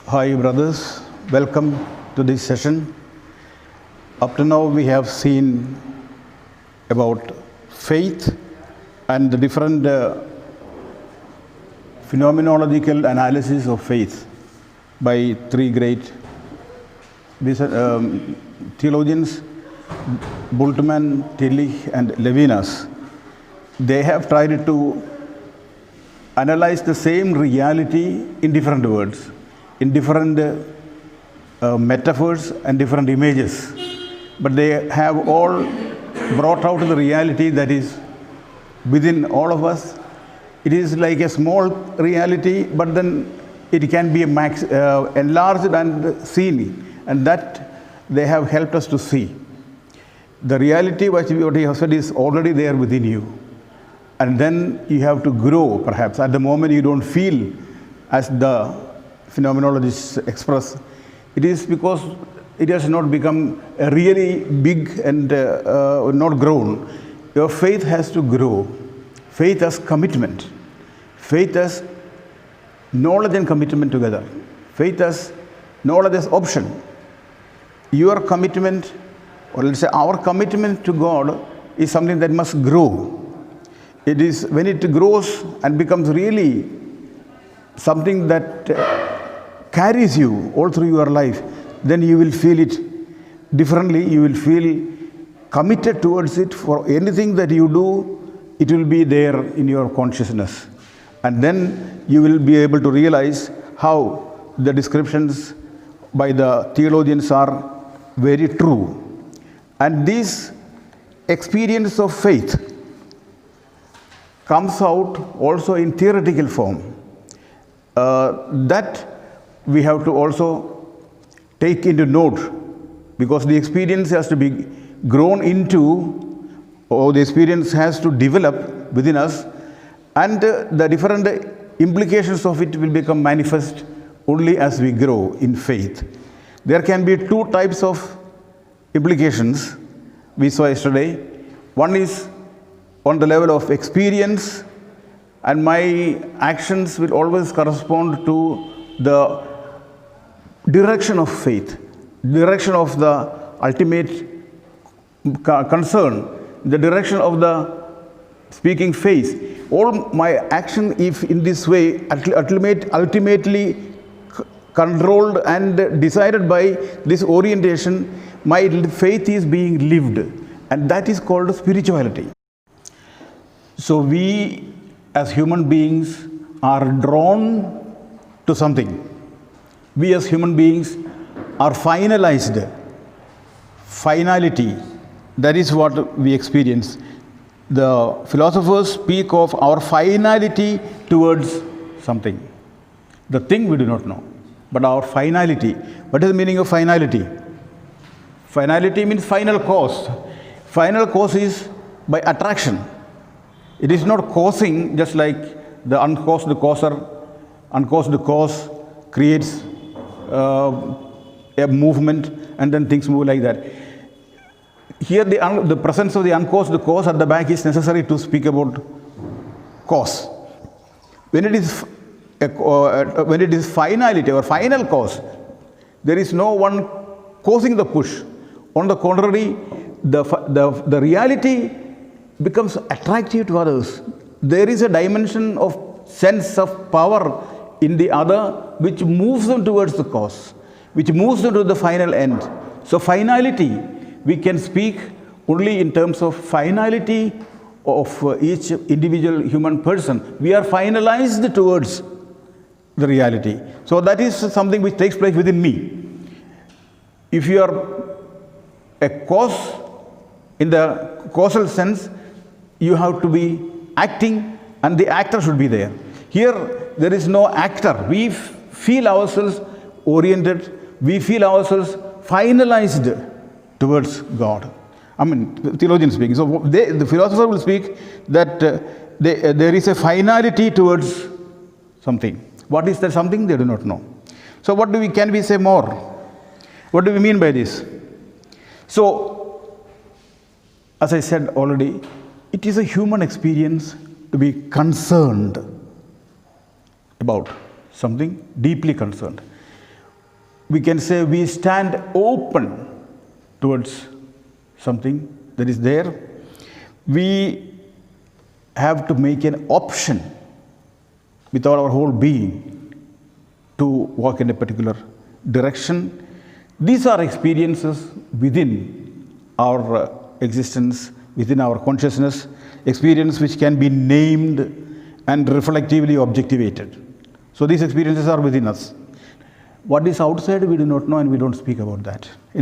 Hi, brothers. Welcome to this session. Up to now, we have seen about faith and the different phenomenological analysis of faith by three great theologians, Bultmann, Tillich, and Levinas. They have tried to analyze the same reality in different words, in different metaphors and different images. But they have all brought out the reality that is within all of us. It is like a small reality, but then it can be enlarged and seen, and that they have helped us to see. The reality what you have said is already there within you. And then you have to grow, perhaps. At the moment you don't feel, as the phenomenologists express, it is because it has not become really big and not grown. Your faith has to grow. Faith as commitment. Faith as knowledge and commitment together. Faith as knowledge as option. Your commitment, or let's say our commitment to God, is something that must grow. It is when it grows and becomes really something that carries you all through your life, then you will feel it differently. You will feel committed towards it. For anything that you do, it will be there in your consciousness. And then you will be able to realize how the descriptions by the theologians are very true. And this experience of faith comes out also in theoretical form. That we have to also take into note, because the experience has to be grown into, or the experience has to develop within us, and the different implications of it will become manifest only as we grow in faith. There can be two types of implications we saw yesterday. One is on the level of experience, and my actions will always correspond to the direction of faith, direction of the ultimate concern, the direction of the speaking faith. All my action, if in this way, ultimately controlled and decided by this orientation, my faith is being lived, and that is called spirituality. So we as human beings are drawn to something. We as human beings are finalized. Finality, that is what we experience. The philosophers speak of our finality towards something. The thing we do not know, but our finality. What is the meaning of finality? Finality means final cause. Final cause is by attraction. It is not causing, just like the uncaused causer. Uncaused cause creates a movement, and then things move like that. Here the presence of the uncaused cause at the back is necessary to speak about cause. When it is finality or final cause, there is no one causing the push. On the contrary, the reality becomes attractive to others. There is a dimension of sense of power in the other which moves them towards the cause, which moves them to the final end. So finality, we can speak only in terms of finality of each individual human person. We are finalized towards the reality. So that is something which takes place within me. If you are a cause in the causal sense, you have to be acting, and the actor should be there. Here, there is no actor. We feel ourselves oriented. We feel ourselves finalized towards God. I mean, theologians speaking. So the philosopher will speak that there is a finality towards something. What is that something? They do not know. So what can we say more? What do we mean by this? So, as I said already, it is a human experience to be concerned about something, deeply concerned. we can say we stand open towards something that is there. We have to make an option with our whole being to walk in a particular direction. These are experiences within our existence, within our consciousness, experience which can be named and reflectively objectivated. So these experiences are within us. What is outside we do not know, and we don't speak about that. A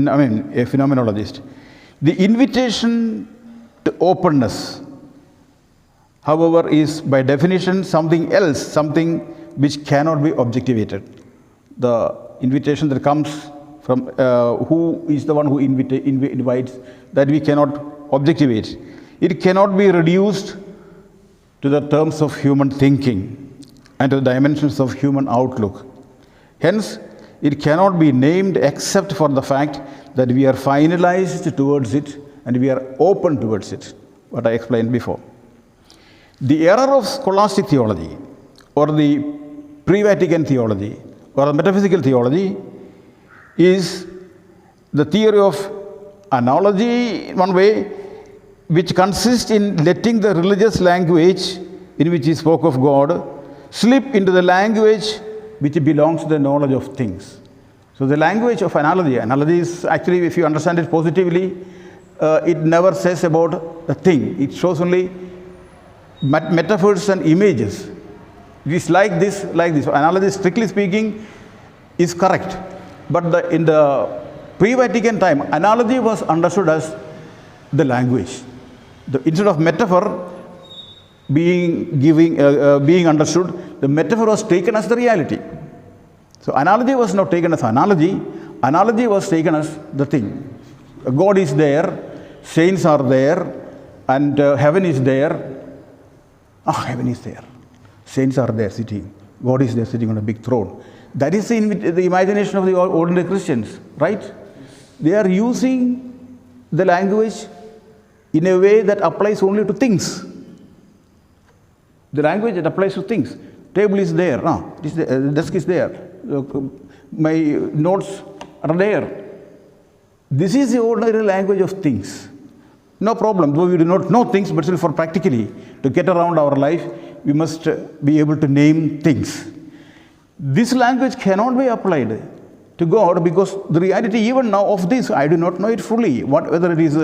phenomenologist. The invitation to openness, however, is by definition something else, something which cannot be objectivated. The invitation that comes from who is the one who invites, that we cannot objectivate. It cannot be reduced to the terms of human thinking and to the dimensions of human outlook. Hence, it cannot be named except for the fact that we are finalized towards it and we are open towards it, what I explained before. The error of scholastic theology or the pre-Vatican theology or the metaphysical theology is the theory of analogy in one way, which consists in letting the religious language in which he spoke of God slip into the language which belongs to the knowledge of things. So the language of analogy is actually, if you understand it positively, it never says about the thing. It shows only metaphors and images. It is like this, like this. Analogy, strictly speaking, is correct. But in the pre-Vatican time, analogy was understood as the language. Instead of metaphor being understood, the metaphor was taken as the reality. So analogy was not taken as analogy was taken as the thing. God is there, saints are there, and heaven is there. Heaven is there. Saints are there sitting. God is there sitting on a big throne. That is the imagination of the ordinary Christians, right? They are using the language in a way that applies only to things. The language that applies to things. Table is there, the desk is there, my notes are there. This is the ordinary language of things. No problem, though we do not know things, but still for practically, to get around our life, we must be able to name things. This language cannot be applied to God because the reality even now of this, I do not know it fully. Whether it is,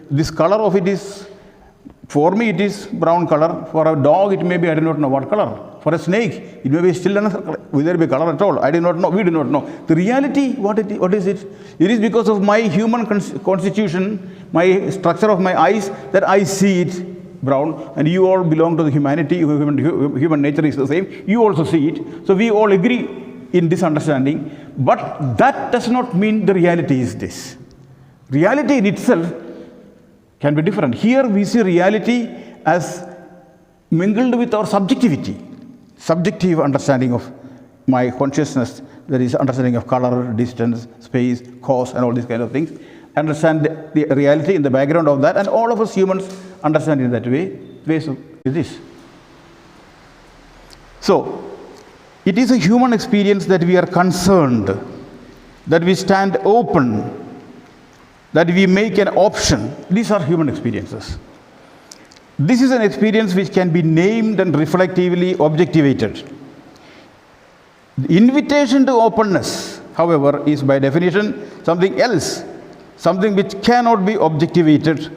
this color of it is, for me it is brown color, for a dog it may be, I do not know what color. For a snake, it may be still another color. Will there be color at all? I do not know, we do not know. The reality, what is it? It is because of my human constitution, my structure of my eyes, that I see it brown, and you all belong to the humanity, human nature is the same, you also see it. So we all agree in this understanding, but that does not mean the reality is this. Reality in itself can be different. Here we see reality as mingled with our subjectivity, subjective understanding of my consciousness, that is understanding of color, distance, space, cause, and all these kind of things. Understand the reality in the background of that, and all of us humans understand in that way. So it is. So it is a human experience that we are concerned, that we stand open, that we make an option. These are human experiences. This is an experience which can be named and reflectively objectivated. The invitation to openness, however, is by definition something else, something which cannot be objectivated.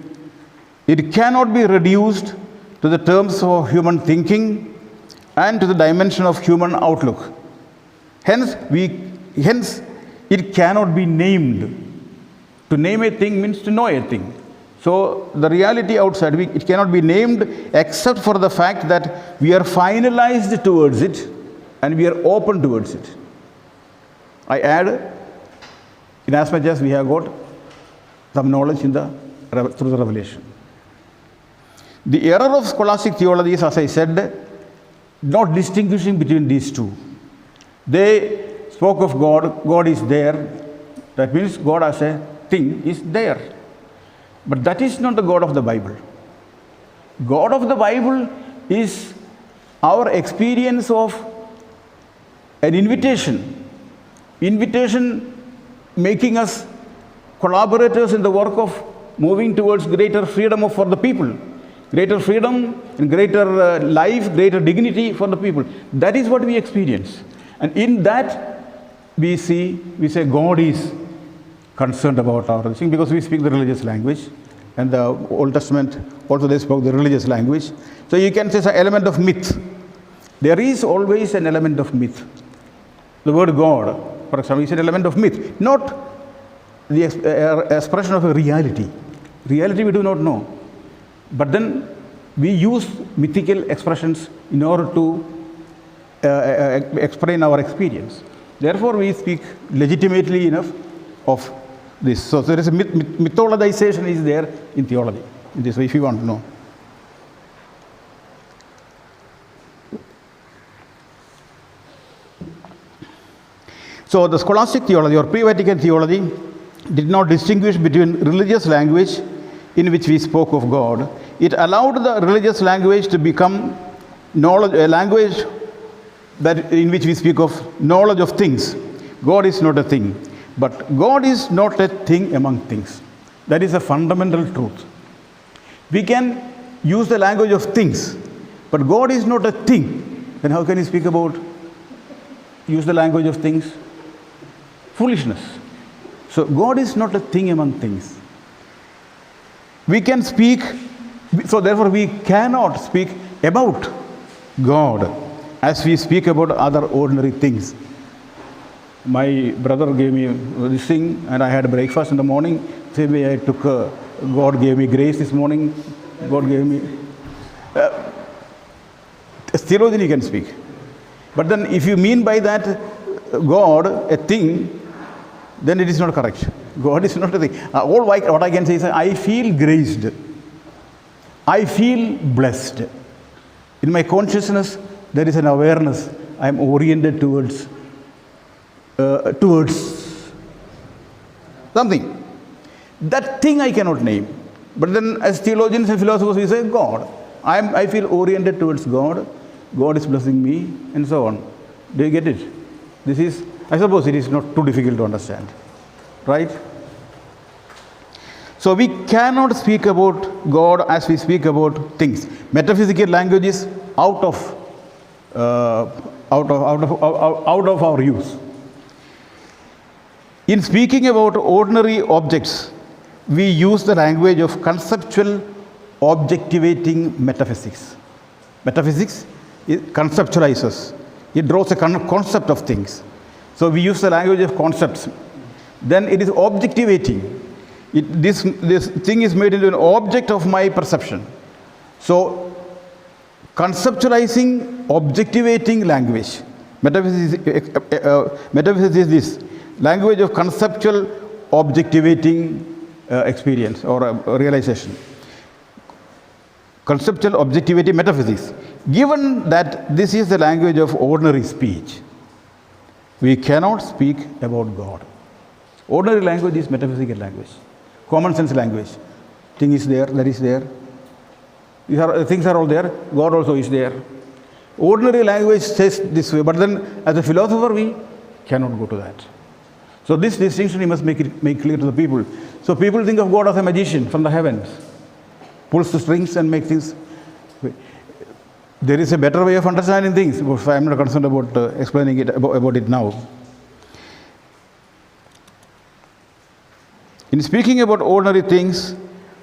It cannot be reduced to the terms of human thinking and to the dimension of human outlook. Hence, it cannot be named. To name a thing means to know a thing. So the reality outside, it cannot be named except for the fact that we are finalized towards it and we are open towards it. I add, in as much as we have got some knowledge through the revelation. The error of scholastic theology is, as I said, not distinguishing between these two. They spoke of God, God is there. That means God as a thing is there. But that is not the God of the Bible. God of the Bible is our experience of an invitation making us collaborators in the work of moving towards greater freedom for the people, greater freedom and greater life, greater dignity for the people. That is what we experience. And in that we say God is concerned about our thing, because we speak the religious language, and the Old Testament also they spoke the religious language. So you can say it's an element of myth. There is always an element of myth. The word God, for example, is an element of myth, not the expression of a reality. Reality we do not know. But then we use mythical expressions in order to explain our experience. Therefore, we speak legitimately enough of this. So there is a mythologization is there in theology. In this way, if you want to know. So the scholastic theology or pre-Vatican theology did not distinguish between religious language in which we spoke of God. It allowed the religious language to become knowledge, a language that in which we speak of knowledge of things. God is not a thing, but God is not a thing among things. That is a fundamental truth. We can use the language of things, but God is not a thing. Then how can you speak about, use the language of things? Foolishness. So God is not a thing among things. We can speak, so therefore we cannot speak about God as we speak about other ordinary things. My brother gave me this thing, and I had breakfast in the morning. Same way I took, God gave me grace this morning. God gave me. As theologian you can speak. But then if you mean by that God a thing, then it is not correct. God is not a thing. What I can say is I feel graced. I feel blessed. In my consciousness, there is an awareness. I am oriented towards something. That thing I cannot name. But then as theologians and philosophers, we say God. I feel oriented towards God. God is blessing me, and so on. Do you get it? This is, I suppose it is not too difficult to understand. Right? So we cannot speak about God as we speak about things. Metaphysical language is out of our use. In speaking about ordinary objects, we use the language of conceptual objectivating metaphysics. Metaphysics, it conceptualizes. It draws a concept of things. So we use the language of concepts. Then it is objectivating. This thing is made into an object of my perception. So conceptualizing, objectivating language. Metaphysics is this language of conceptual objectivating experience or realization. Conceptual objectivating metaphysics. Given that this is the language of ordinary speech, we cannot speak about God. Ordinary language is metaphysical language, common sense language. Thing is there, that is there. Things are all there, God also is there. Ordinary language says this way, but then as a philosopher we cannot go to that. So this distinction we must make clear to the people. So people think of God as a magician from the heavens, pulls the strings and makes things. There is a better way of understanding things. I am not concerned about explaining it about it now. In speaking about ordinary things,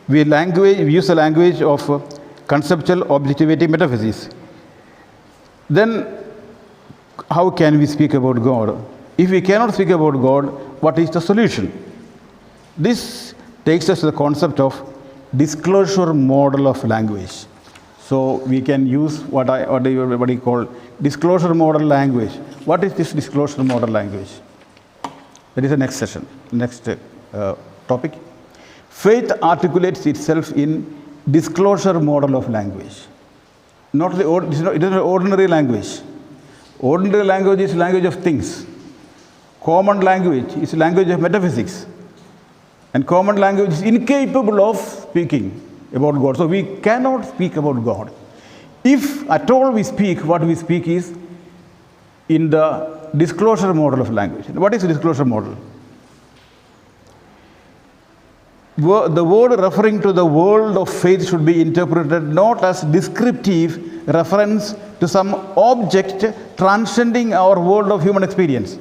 we use the language of conceptual objectivity metaphysics. Then how can we speak about God? If we cannot speak about God, what is the solution? This takes us to the concept of disclosure model of language. So we can use what everybody call disclosure model language. What is this disclosure model language? That is the next session, next topic. Faith articulates itself in disclosure model of language. It is not ordinary language. Ordinary language is language of things. Common language is language of metaphysics. And common language is incapable of speaking about God. So we cannot speak about God. If at all we speak, what we speak is in the disclosure model of language. What is the disclosure model? The word referring to the world of faith should be interpreted not as descriptive reference to some object transcending our world of human experience.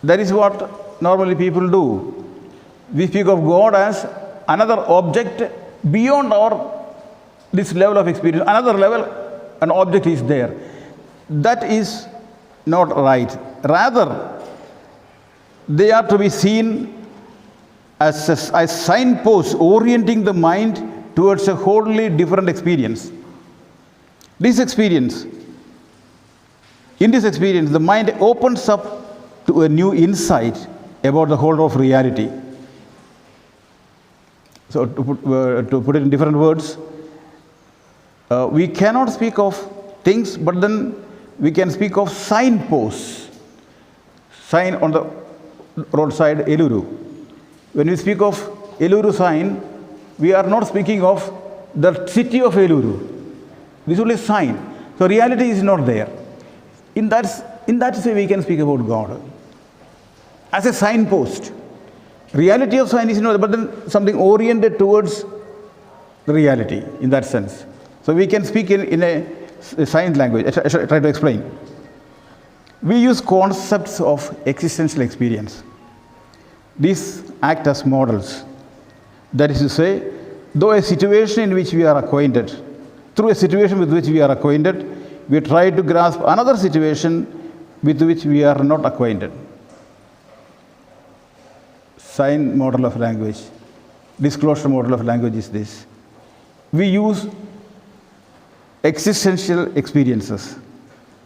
That is what normally people do. We speak of God as another object beyond this level of experience. Another level, an object is there. That is not right. Rather, they are to be seen as signposts orienting the mind towards a wholly different experience. In this experience, the mind opens up to a new insight about the whole of reality. So, to put it in different words, we cannot speak of things, but then we can speak of signposts. Sign on the roadside, Eluru. When we speak of Eluru sign, we are not speaking of the city of Eluru. This is only a sign. So reality is not there. In that way, we can speak about God as a signpost. Reality of sign is not, but then something oriented towards the reality in that sense. So we can speak in a sign language. I shall try to explain. We use concepts of existential experience. These act as models. That is to say, though a situation in which we are acquainted, through a situation with which we are acquainted, we try to grasp another situation with which we are not acquainted. Sign model of language, disclosure model of language is this. We use existential experiences,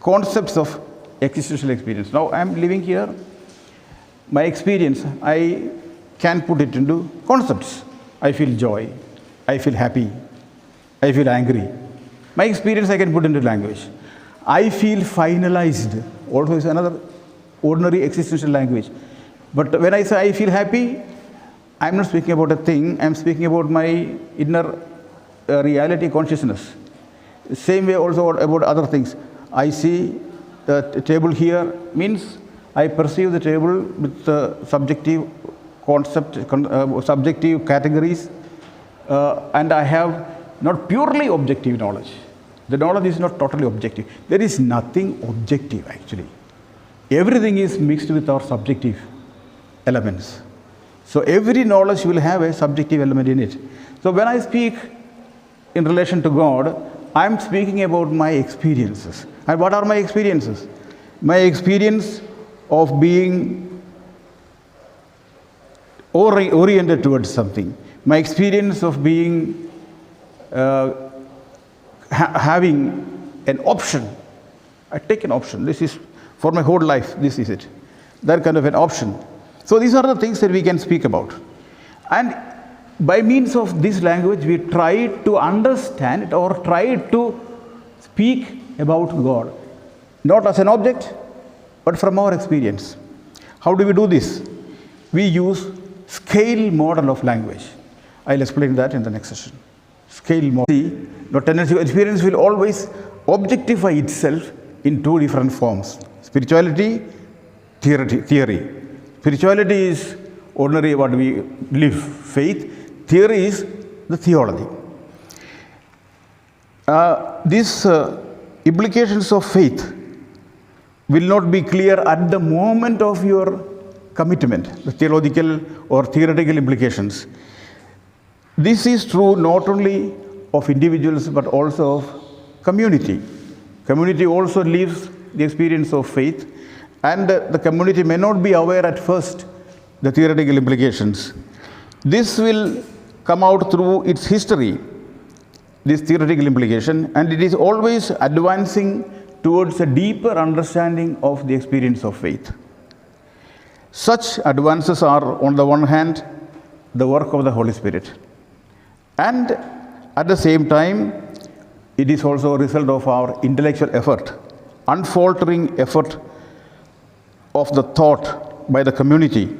concepts of existential experience. Now I am living here. My experience, I can put it into concepts. I feel joy, I feel happy, I feel angry. My experience I can put into language. I feel finalized, also is another ordinary existential language. But when I say I feel happy, I am not speaking about a thing, I am speaking about my inner reality consciousness. Same way also about other things. I see the table here means I perceive the table with subjective concept, subjective categories, and I have not purely objective knowledge. The knowledge is not totally objective. There is nothing objective actually. Everything is mixed with our subjective elements. So every knowledge will have a subjective element in it. So when I speak in relation to God, I am speaking about my experiences. And what are my experiences? My experience of being oriented towards something. My experience of being having an option. I take an option. This is for my whole life. This is it. That kind of an option. So these are the things that we can speak about. And by means of this language, we try to understand or try to speak about God. Not as an object, but from our experience. How do we do this? We use scale model of language. I'll explain that in the next session. Scale model. The tendency of experience will always objectify itself in two different forms. Spirituality, theory. Spirituality is ordinary what we live, faith. Theory is the theology. These implications of faith will not be clear at the moment of your commitment, the theological or theoretical implications. This is true not only of individuals but also of community. Community also lives the experience of faith, and the community may not be aware at first the theoretical implications. This will come out through its history, this theoretical implication, and it is always advancing towards a deeper understanding of the experience of faith. Such advances are, on the one hand, the work of the Holy Spirit, and at the same time, it is also a result of our intellectual effort, unfaltering effort of the thought by the community.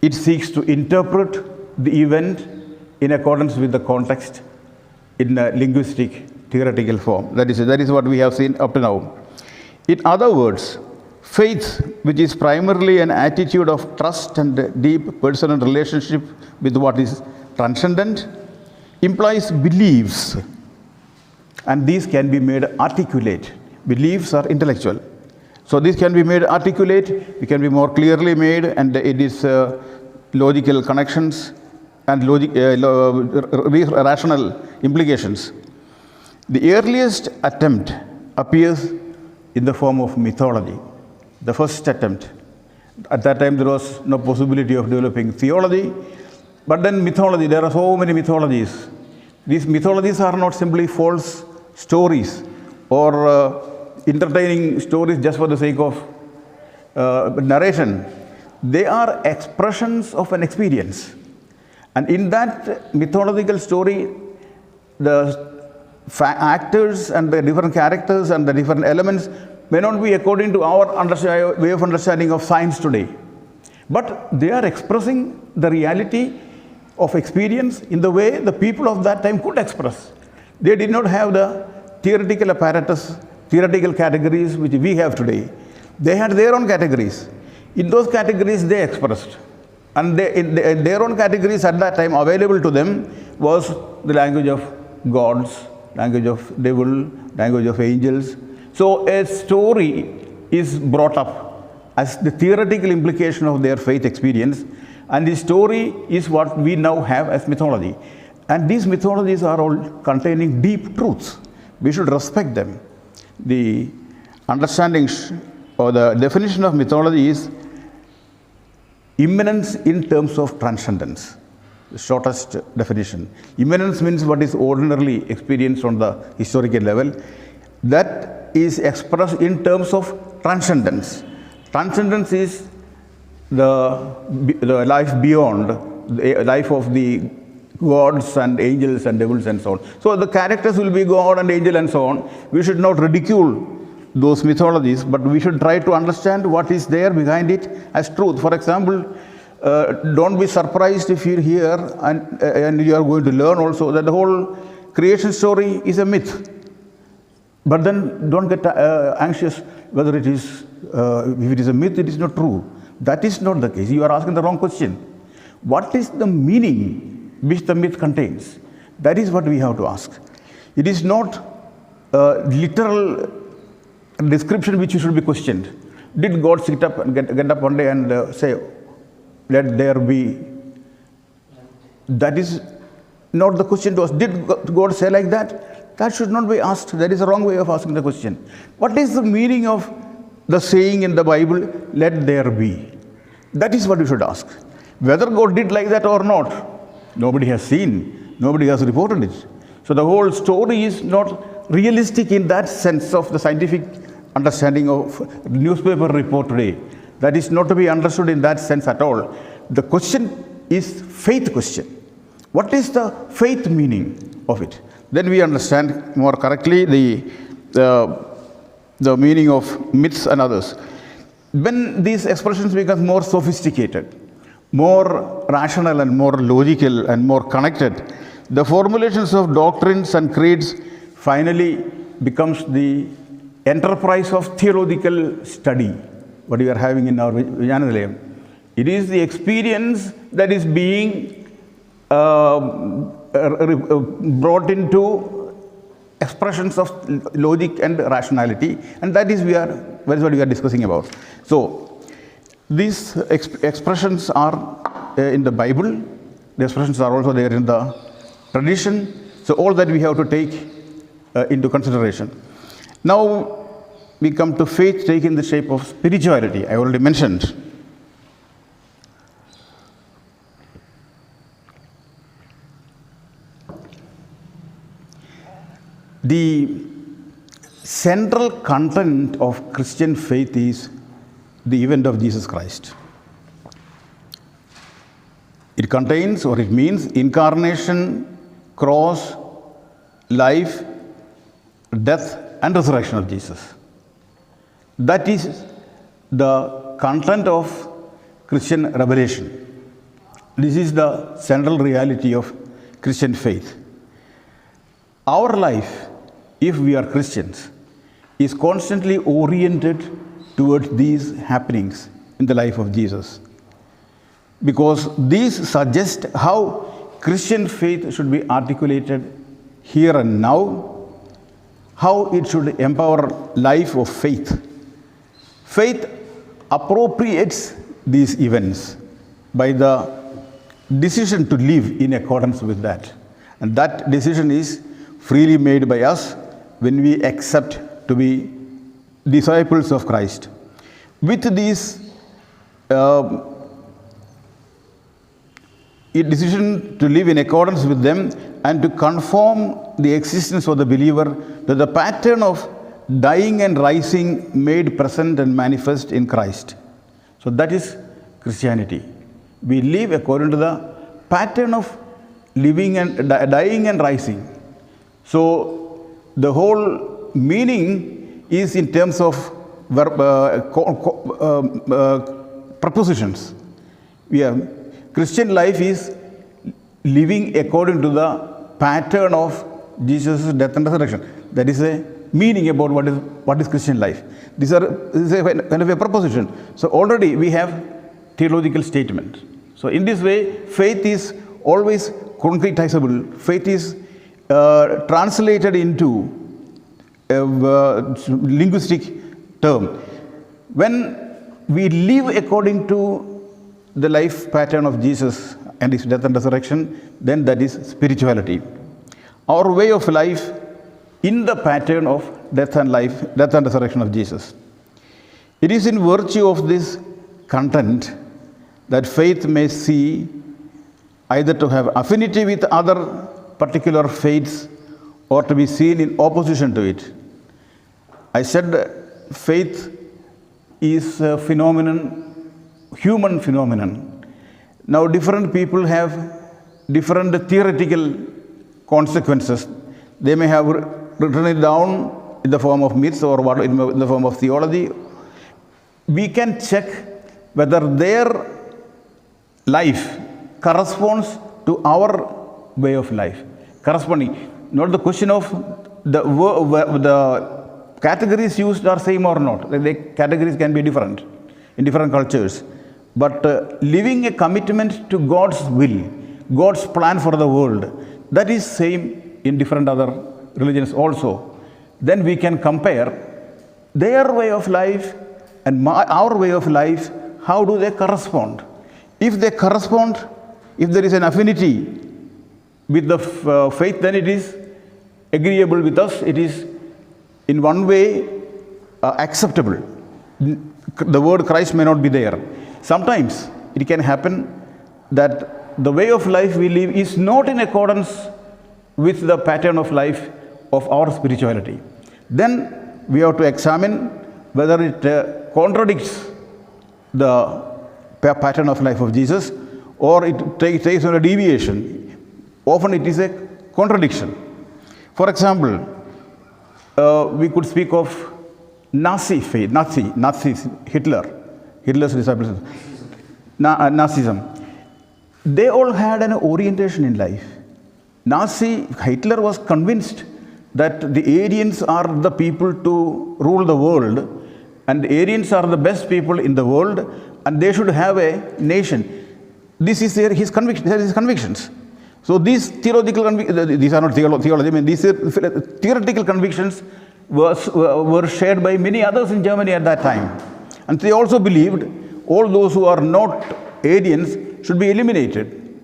It seeks to interpret the event in accordance with the context in a linguistic, theoretical form. That is what we have seen up to now. In other words, Faith, which is primarily an attitude of trust and deep personal relationship with what is transcendent, implies beliefs, and these can be made articulate. Beliefs are intellectual. So this can be made articulate, it can be more clearly made, and it is logical connections and rational implications. The earliest attempt appears in the form of mythology. The first attempt. At that time, there was no possibility of developing theology, but then mythology, there are so many mythologies. These mythologies are not simply false stories or entertaining stories just for the sake of narration. They are expressions of an experience. And in that mythological story, the actors and the different characters and the different elements may not be according to our way of understanding of science today. But they are expressing the reality of experience in the way the people of that time could express. They did not have the theoretical apparatus, theoretical categories which we have today. They had their own categories. In those categories they expressed. And their own categories at that time available to them was the language of gods, language of devil, language of angels. So a story is brought up as the theoretical implication of their faith experience, and the story is what we now have as mythology. And these mythologies are all containing deep truths. We should respect them. The understanding or the definition of mythology is immanence in terms of transcendence. The shortest definition. Immanence means what is ordinarily experienced on the historical level. That is expressed in terms of transcendence. Transcendence is the life beyond, the life of the gods and angels and devils and so on. So the characters will be god and angel and so on. We should not ridicule those mythologies, but we should try to understand what is there behind it as truth. For example, don't be surprised if you hear and you are going to learn also that the whole creation story is a myth. But then don't get anxious whether it is, if it is a myth, it is not true. That is not the case. You are asking the wrong question. What is the meaning which the myth contains? That is what we have to ask. It is not literal description which should be questioned. Did God sit up and get up one day and say, let there be? That is not the question to us. Did God say like that? That should not be asked. That is a wrong way of asking the question. What is the meaning of the saying in the Bible, let there be? That is what you should ask. Whether God did like that or not, nobody has seen, nobody has reported it. So the whole story is not realistic in that sense of the scientific understanding of newspaper report today. That is not to be understood in that sense at all. The question is faith question. What is the faith meaning of it? Then we understand more correctly the meaning of myths and others. When these expressions become more sophisticated, more rational and more logical and more connected, the formulations of doctrines and creeds finally becomes the enterprise of theological study, what we are having in our Vijnanalayam. It is the experience that is being brought into expressions of logic and rationality, and that is what we are discussing about. So these expressions are in the Bible. The expressions are also there in the tradition. So all that we have to take into consideration. Now we come to faith taking the shape of spirituality. I already mentioned. The central content of Christian faith is the event of Jesus Christ. It contains, or it means, incarnation, cross, life, death, and resurrection of Jesus. That is the content of Christian revelation. This is the central reality of Christian faith. Our life, if we are Christians, is constantly oriented towards these happenings in the life of Jesus. Because these suggest how Christian faith should be articulated here and now, how it should empower life of faith. Faith appropriates these events by the decision to live in accordance with that. And that decision is freely made by us when we accept to be disciples of Christ. With these a decision to live in accordance with them and to conform the existence of the believer to the pattern of dying and rising made present and manifest in Christ. So that is Christianity. We live according to the pattern of living and dying and rising. So the whole meaning is in terms of prepositions. Christian life is living according to the pattern of Jesus' death and resurrection. That is a meaning about what is Christian life. This is a kind of a proposition. So already we have theological statement. So in this way, faith is always concretizable. Faith is translated into a linguistic term. When we live according to the life pattern of Jesus and his death and resurrection, then that is spirituality. Our way of life in the pattern of death and resurrection of Jesus. It is in virtue of this content that faith may see either to have affinity with other particular faiths or to be seen in opposition to it. I said faith is a phenomenon, human phenomenon. Now different people have different theoretical consequences. They may have written it down in the form of myths or in the form of theology. We can check whether their life corresponds to our way of life. Corresponding, not the question of the categories used are same or not. The categories can be different in different cultures. But living a commitment to God's will, God's plan for the world, that is same in different other religions also. Then we can compare their way of life and our way of life. How do they correspond? If they correspond, if there is an affinity with the faith, then it is agreeable with us. It is in one way acceptable. The word Christ may not be there. Sometimes it can happen that the way of life we live is not in accordance with the pattern of life of our spirituality. Then we have to examine whether it contradicts the pattern of life of Jesus or it takes on a deviation. Often it is a contradiction. For example, we could speak of Nazi faith, Nazis, Hitler's disciples, Nazism. They all had an orientation in life. Hitler was convinced that the Aryans are the people to rule the world and the Aryans are the best people in the world and they should have a nation. This is his convictions. So these theological these are not theology, I mean these theoretical convictions were shared by many others in Germany at that time. And they also believed all those who are not Aryans should be eliminated.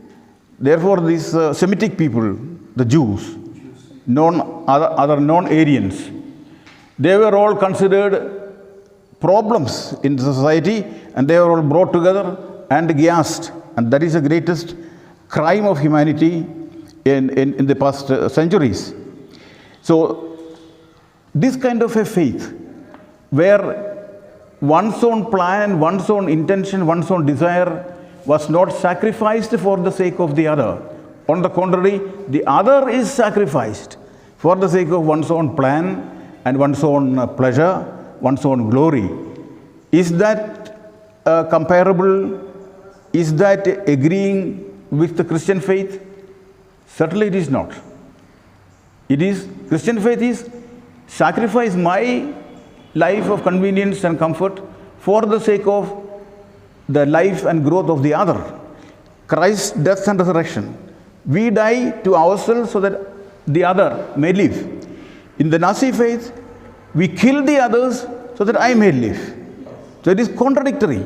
Therefore, these Semitic people, the Jews, other non-Aryans, they were all considered problems in the society and they were all brought together and gassed. And that is the greatest crime of humanity in the past centuries. So, this kind of a faith where one's own plan, one's own intention, one's own desire was not sacrificed for the sake of the other. On the contrary, the other is sacrificed for the sake of one's own plan and one's own pleasure, one's own glory. Is that comparable? Is that agreeing with the Christian faith? Certainly it is not. Christian faith is sacrifice my life of convenience and comfort for the sake of the life and growth of the other. Christ's death and resurrection. We die to ourselves so that the other may live. In the Nazi faith, we kill the others so that I may live. So it is contradictory.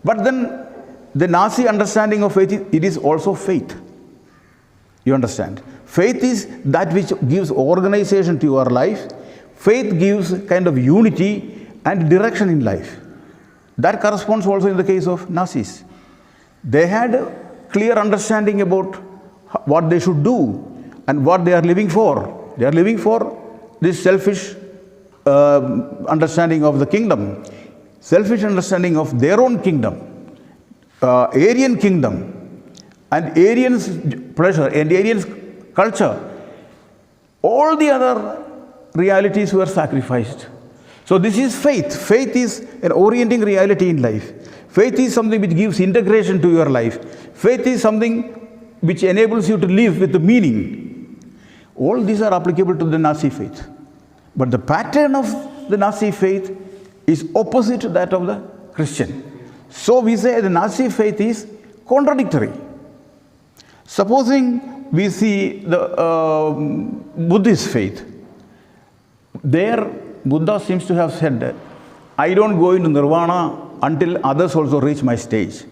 But then the Nazi understanding of faith, it is also faith. You understand? Faith is that which gives organization to your life. Faith gives kind of unity and direction in life. That corresponds also in the case of Nazis. They had a clear understanding about what they should do and what they are living for. They are living for this selfish understanding of the kingdom, selfish understanding of their own kingdom, Aryan kingdom, and Aryan's pleasure and Aryan's culture. All the other realities were sacrificed. So this is faith. Faith is an orienting reality in life. Faith is something which gives integration to your life. Faith is something which enables you to live with the meaning. All these are applicable to the Nazi faith. But the pattern of the Nazi faith is opposite to that of the Christian. So we say the Nazi faith is contradictory. Supposing we see the Buddhist faith. There, Buddha seems to have said that I don't go into nirvana until others also reach my stage.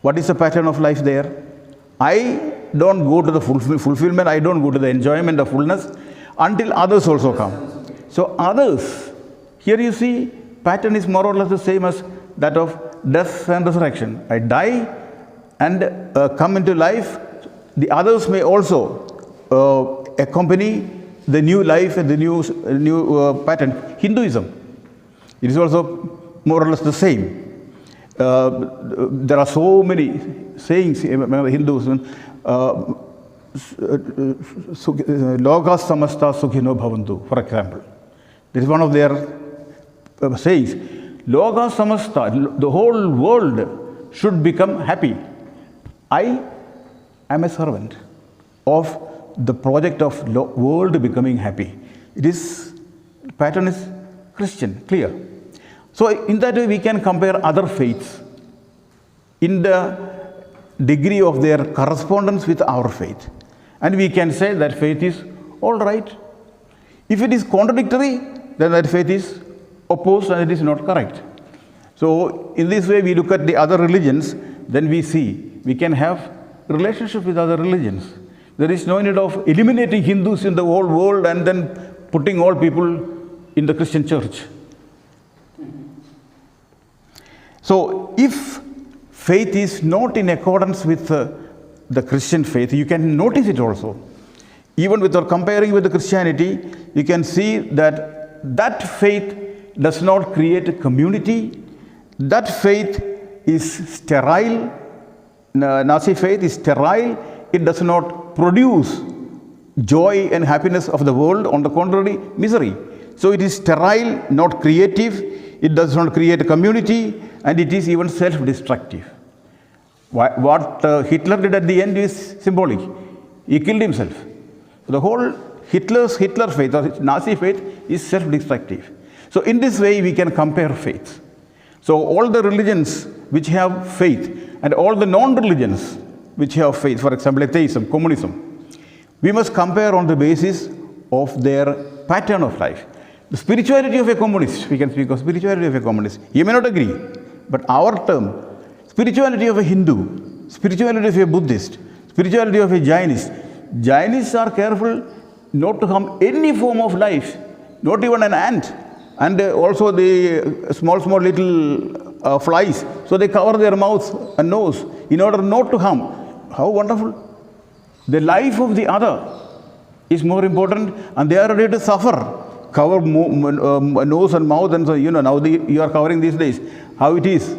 What is the pattern of life there? I don't go to the fulfillment, I don't go to the enjoyment of fullness until others also come. So others, here you see, pattern is more or less the same as that of death and resurrection. I die and come into life. The others may also accompany the new life and the new pattern. Hinduism, it is also more or less the same. There are so many sayings among the Hindus. Loka samasta sukhino bhavantu, for example. This is one of their sayings. Loka samasta, the whole world should become happy. I am a servant of the project of world becoming happy. It is, pattern is Christian, clear. So in that way we can compare other faiths in the degree of their correspondence with our faith. And we can say that faith is all right. If it is contradictory, then that faith is opposed and it is not correct. So in this way we look at the other religions, then we see we can have relationship with other religions. There is no need of eliminating Hindus in the whole world and then putting all people in the Christian church. So if faith is not in accordance with the Christian faith, you can notice it also. Even with comparing with the Christianity, you can see that that faith does not create a community. That faith is sterile. Nazi faith is sterile. It does not produce joy and happiness of the world. On the contrary, misery. So it is sterile, not creative. It does not create a community, and it is even self-destructive. What Hitler did at the end is symbolic. He killed himself. The whole Hitler faith or Nazi faith is self-destructive. So in this way we can compare faiths. So all the religions which have faith and all the non-religions which have faith, for example atheism, communism, we must compare on the basis of their pattern of life. The spirituality of a communist, we can speak of spirituality of a communist. You may not agree, but our term, spirituality of a Hindu, spirituality of a Buddhist, spirituality of a Jainist. Jainists are careful not to harm any form of life, not even an ant, and also the small little flies. So they cover their mouth and nose in order not to harm. How wonderful! The life of the other is more important, and they are ready to suffer. Cover nose and mouth, and so now you are covering these days. How it is?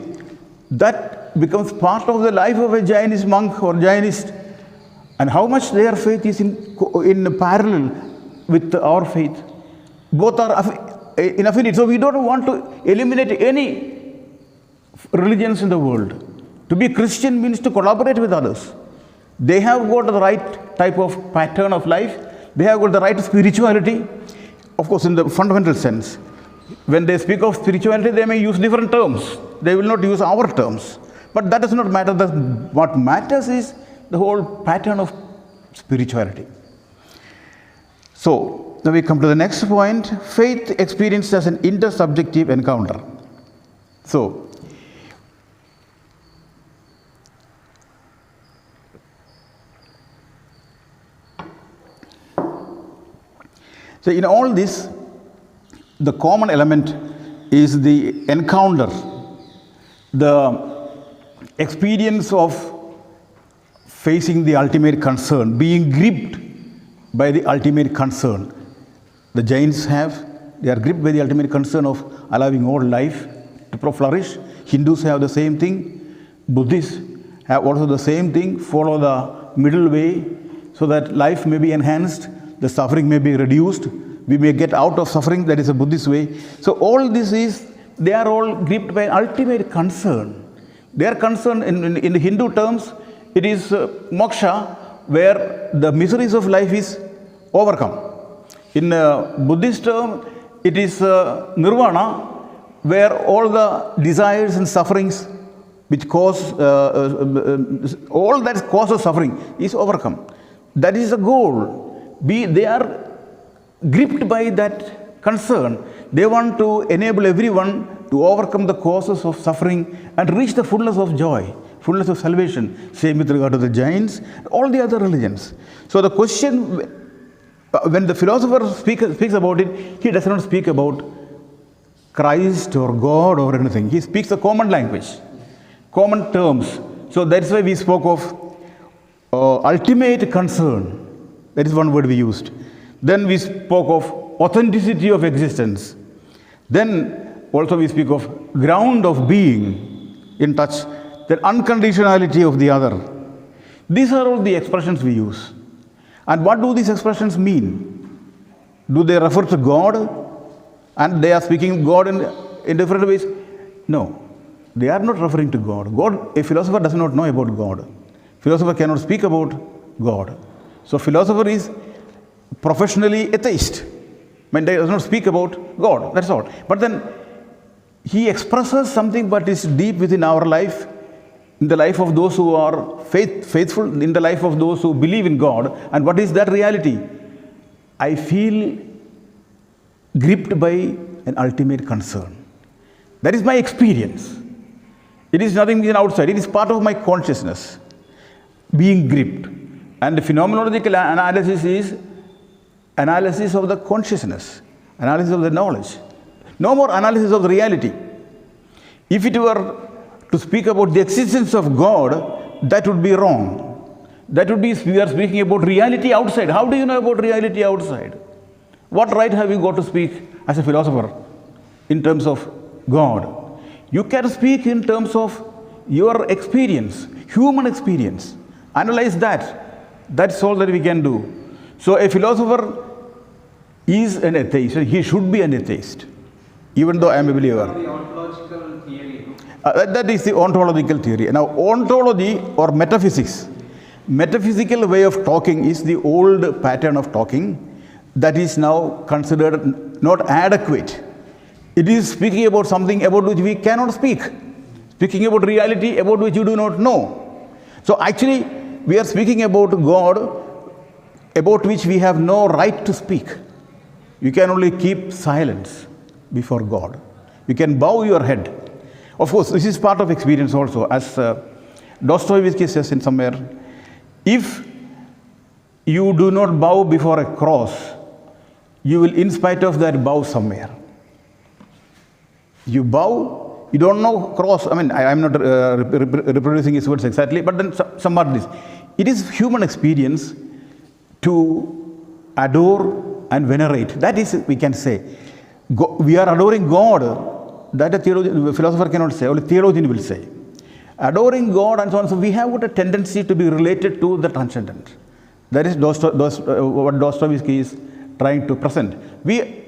That becomes part of the life of a Jainist monk or Jainist. And how much their faith is in parallel with our faith. Both are in affinity. So we don't want to eliminate any religions in the world. To be Christian means to collaborate with others. They have got the right type of pattern of life. They have got the right spirituality, of course in the fundamental sense. When they speak of spirituality, they may use different terms. They will not use our terms. But that does not matter. What matters is the whole pattern of spirituality. So, now we come to the next point. Faith experienced as an intersubjective encounter. So in all this, the common element is the encounter, the experience of facing the ultimate concern, being gripped by the ultimate concern. The Jains they are gripped by the ultimate concern of allowing all life to flourish. Hindus have the same thing. Buddhists have also the same thing, follow the middle way so that life may be enhanced, the suffering may be reduced, we may get out of suffering. That is a Buddhist way. So all this they are all gripped by ultimate concern. Their concern in the Hindu terms, it is moksha, where the miseries of life is overcome. In Buddhist term, it is nirvana, where all the desires and sufferings which cause, all that causes suffering is overcome. That is the goal. They are gripped by that concern. They want to enable everyone to overcome the causes of suffering and reach the fullness of joy, fullness of salvation. Same with regard to the Jains, all the other religions. So the question, when the philosopher speaks about it, he does not speak about Christ or God or anything. He speaks a common language, common terms. So that's why we spoke of ultimate concern. That is one word we used. Then we spoke of authenticity of existence. Then also we speak of ground of being in touch, the unconditionality of the other. These are all the expressions we use. And what do these expressions mean? Do they refer to God? And they are speaking God in different ways? No, they are not referring to God. God, a philosopher does not know about God. Philosopher cannot speak about God. So philosopher is professionally atheist. I mean, he does not speak about God, that's all. But then he expresses something that is deep within our life, in the life of those who are faithful, in the life of those who believe in God. And what is that reality? I feel gripped by an ultimate concern. That is my experience. It is nothing outside. It is part of my consciousness, being gripped. And the phenomenological analysis is analysis of the consciousness, analysis of the knowledge. No more analysis of the reality. If it were to speak about the existence of God, that would be wrong. That would be, we are speaking about reality outside. How do you know about reality outside? What right have you got to speak as a philosopher in terms of God? You can speak in terms of your experience, human experience. Analyze that. That's all that we can do. So a philosopher is an atheist. He should be an atheist, even though I am a believer. The ontological theory. That is the ontological theory. Now, ontology or metaphysics, metaphysical way of talking is the old pattern of talking that is now considered not adequate. It is speaking about something about which we cannot speak, speaking about reality about which you do not know. So actually, we are speaking about God about which we have no right to speak. You can only keep silence before God. You can bow your head. Of course, this is part of experience also. As Dostoevsky says in somewhere, if you do not bow before a cross, you will in spite of that bow somewhere. You bow, you don't know cross. I mean, I am not reproducing his words exactly, but then somewhat this. It is human experience to adore and venerate. That is, we can say. We are adoring God. That a philosopher cannot say, only theologian will say. Adoring God and so on. So we have got a tendency to be related to the transcendent. That is what Dostoevsky is trying to present. We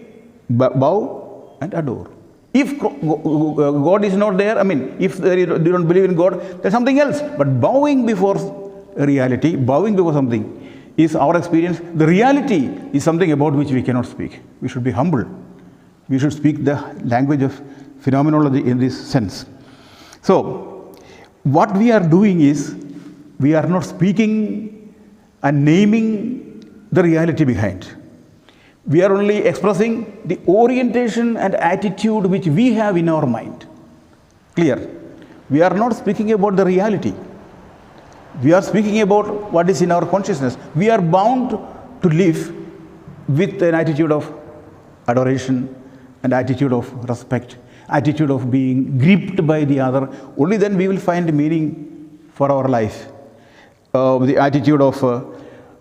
bow and adore. If God is not there, I mean, if they don't believe in God, there's something else. But bowing before reality, bowing before something is our experience. The reality is something about which we cannot speak. We should be humble. We should speak the language of phenomenology in this sense. So, what we are doing is, we are not speaking and naming the reality behind. We are only expressing the orientation and attitude which we have in our mind. Clear? We are not speaking about the reality. We are speaking about what is in our consciousness. We are bound to live with an attitude of adoration, an attitude of respect, attitude of being gripped by the other. Only then we will find meaning for our life. The attitude of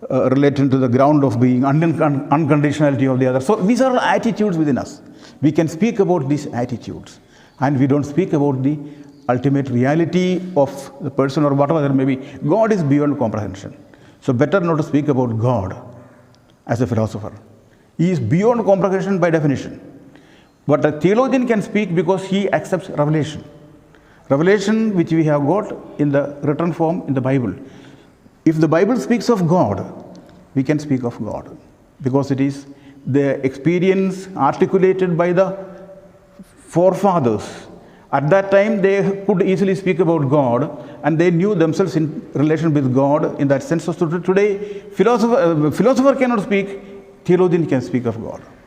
relating to the ground of being, unconditionality of the other. So these are attitudes within us. We can speak about these attitudes, and we don't speak about the ultimate reality of the person or whatever there may be. God is beyond comprehension. So better not to speak about God as a philosopher. He is beyond comprehension by definition. But a theologian can speak because he accepts revelation. Revelation which we have got in the written form in the Bible. If the Bible speaks of God, we can speak of God because it is the experience articulated by the forefathers. At that time, they could easily speak about God, and they knew themselves in relation with God in that sense. So today, philosopher cannot speak, theologian can speak of God.